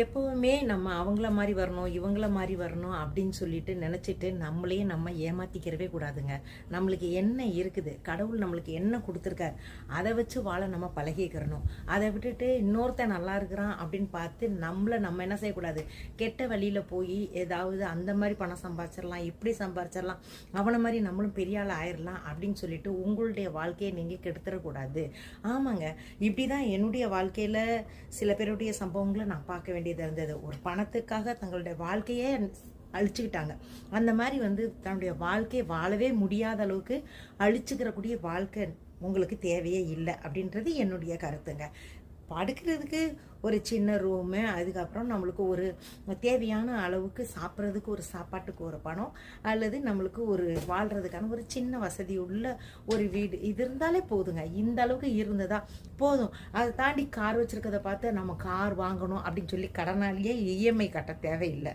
எப்போவுமே நம்ம அவங்கள மாதிரி வரணும் இவங்கள மாதிரி வரணும் அப்படின்னு சொல்லிட்டு நினச்சிட்டு நம்மளையே நம்ம ஏமாற்றிக்கிறவே கூடாதுங்க. நம்மளுக்கு என்ன இருக்குது, கடவுள் நம்மளுக்கு என்ன கொடுத்துருக்கார், அதை வச்சு வாழ நம்ம பழகிக்கிறணும். அதை விட்டுட்டு இன்னொருத்தன் நல்லா இருக்கிறான் அப்படின்னு பார்த்து நம்மளை நம்ம என்ன செய்யக்கூடாது, கெட்ட வழியில் போய் ஏதாவது அந்த மாதிரி பணம் சம்பாதிச்சிடலாம், இப்படி சம்பாதிச்சிடலாம், அவனை மாதிரி நம்மளும் பெரிய ஆள் ஆயிடலாம் அப்படின்னு சொல்லிட்டு உங்களுடைய வாழ்க்கையை நீங்கள் கெடுத்துடக்கூடாது. ஆமாங்க, இப்படி தான் என்னுடைய வாழ்க்கையில் சில பேருடைய சம்பவங்களை நான் பார்க்க வேண்டியது இருந்தது. ஒரு பணத்துக்காக தங்களுடைய வாழ்க்கையே அழிச்சுக்கிட்டாங்க. அந்த மாதிரி தன்னுடைய வாழ்க்கையை வாழவே முடியாத அளவுக்கு அழிச்சுக்கிறக்கூடிய வாழ்க்கை உங்களுக்கு தேவையே இல்லை அப்படின்றது என்னுடைய கருத்துங்க. படுக்கிறதுக்கு ஒரு சின்ன ரூமு, அதுக்கப்புறம் நம்மளுக்கு ஒரு தேவையான அளவுக்கு சாப்பிட்றதுக்கு ஒரு சாப்பாட்டுக்கு ஒரு பணம், அல்லது நம்மளுக்கு ஒரு வாழ்கிறதுக்கான ஒரு சின்ன வசதி உள்ள ஒரு வீடு, இது இருந்தாலே போதுங்க. இந்த அளவுக்கு இருந்ததா போதும். அதை தாண்டி கார் வச்சுருக்கதை பார்த்து நம்ம கார் வாங்கணும் அப்படின்னு சொல்லி கடனாலேயே இஎம்ஐ கட்ட தேவையில்லை.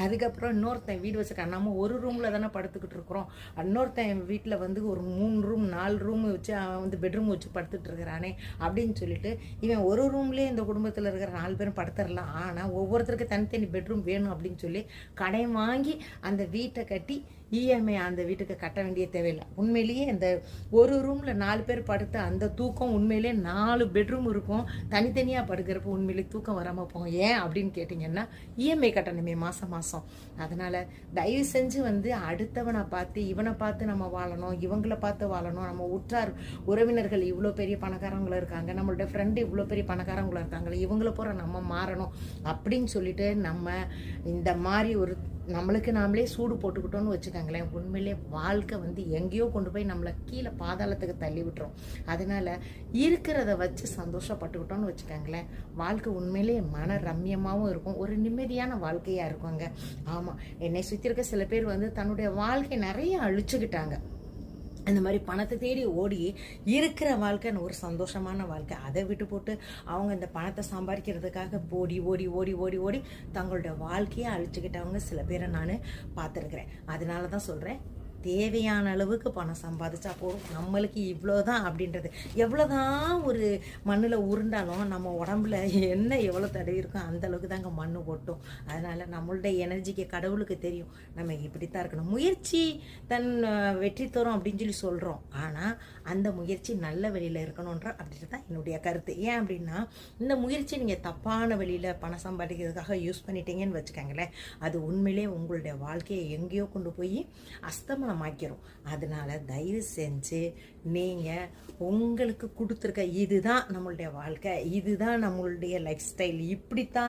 அதுக்கப்புறம் இன்னொருத்தன் வீடு வச்சுருக்கான், நம்ம ஒரு ரூமில் தானே படுத்துக்கிட்டு இருக்கிறோம், இன்னொருத்தன் வீட்டில் ஒரு 3 ரூம் 4 ரூம் வச்சு அவன் பெட்ரூம் வச்சு படுத்துட்டு இருக்கிறானே அப்படின்னு சொல்லிட்டு இவன் ஒரு ரூம்லேயே இந்த குடும்பத்தில் இருக்கிற 4 பேரும் படுத்துடலாம். ஆனால் ஒவ்வொருத்தருக்கு தனித்தனி பெட்ரூம் வேணும் அப்படின்னு சொல்லி கடன் வாங்கி அந்த வீட்டை கட்டி இஎம்ஐ அந்த வீட்டுக்கு கட்ட வேண்டிய தேவையில்லை. உண்மையிலேயே இந்த ஒரு ரூமில் 4 பேர் படுத்த அந்த தூக்கம் உண்மையிலேயே 4 பெட்ரூம் இருக்கும். தனித்தனியாக படுக்கிறப்ப உண்மையிலேயே தூக்கம் வராமல் போகும். ஏன் அப்படின்னு கேட்டிங்கன்னா இஎம்ஐ கட்டணுமே மாதம் மாதம். அதனால் தயவு செஞ்சு அடுத்தவனை பார்த்து இவனை பார்த்து நம்ம வாழணும், இவங்களை பார்த்து வாழணும். நம்ம உற்றார் உறவினர்கள் இவ்வளோ பெரிய பணக்காரங்களும் இருக்காங்க, நம்மளோட ஃப்ரெண்டு இவ்வளோ பெரிய பணக்காரங்களும் இருக்காங்களே, இவங்கள போகிற நம்ம மாறணும் அப்படின்னு சொல்லிட்டு நம்ம இந்த மாதிரி ஒரு நம்மளுக்கு நாமளே சூடு போட்டுக்கிட்டோன்னு வச்சுக்கோங்களேன், உண்மையிலே வாழ்க்கை எங்கேயோ கொண்டு போய் நம்மளை கீழே பாதாளத்துக்கு தள்ளி விட்டுரும். அதனால் இருக்கிறத வச்சு சந்தோஷப்பட்டுக்கிட்டோன்னு வச்சுக்கோங்களேன், வாழ்க்கை உண்மையிலே மன ரம்யமாகவும் இருக்கும், ஒரு நிம்மதியான வாழ்க்கையாக இருக்குங்க. ஆமாம், என்னை சுற்றி இருக்க சில பேர் தன்னுடைய வாழ்க்கை நிறைய அழிச்சுக்கிட்டாங்க. இந்த மாதிரி பணத்தை தேடி ஓடி இருக்கிற வாழ்க்கை ஒரு சந்தோஷமான வாழ்க்கை, அதை விட்டு போட்டு அவங்க இந்த பணத்தை சம்பாதிக்கிறதுக்காக ஓடி ஓடி ஓடி ஓடி ஓடி தங்களோட வாழ்க்கையை அழிச்சுக்கிட்டவங்க சில பேரை நான் பார்த்துருக்குறேன். அதனால தான் சொல்கிறேன், தேவையான அளவுக்கு பணம் சம்பாதிச்சா போதும். நம்மளுக்கு இவ்வளோதான் அப்படின்றது, எவ்வளோதான் ஒரு மண்ணில் உருண்டாலும் நம்ம உடம்புல என்ன எவ்வளோ தடவி இருக்கோ அந்த அளவுக்கு தாங்க மண் கொட்டும். அதனால் நம்மளுடைய எனர்ஜிக்கு கடவுளுக்கு தெரியும் நம்ம இப்படித்தான் இருக்கணும். முயற்சி தன் வெற்றி தரும் அப்படின்னு சொல்லி சொல்கிறோம், ஆனால் அந்த முயற்சி நல்ல வழியில் இருக்கணுன்ற அப்படின்றது தான் என்னுடைய கருத்து. ஏன் அப்படின்னா, இந்த முயற்சி நீங்கள் தப்பான வழியில் பணம் சம்பாதிக்கிறதுக்காக யூஸ் பண்ணிட்டீங்கன்னு வச்சுக்கோங்களேன், அது உண்மையிலே உங்களுடைய வாழ்க்கையை எங்கேயோ கொண்டு போய் அஸ்தமனம் மாக்கிறோம். அதனால தயவு செஞ்சு நீங்கள் உங்களுக்கு கொடுத்துருக்க இதுதான் நம்மளுடைய வாழ்க்கை, இதுதான் நம்மளுடைய லைஃப் ஸ்டைல், இப்படித்தான்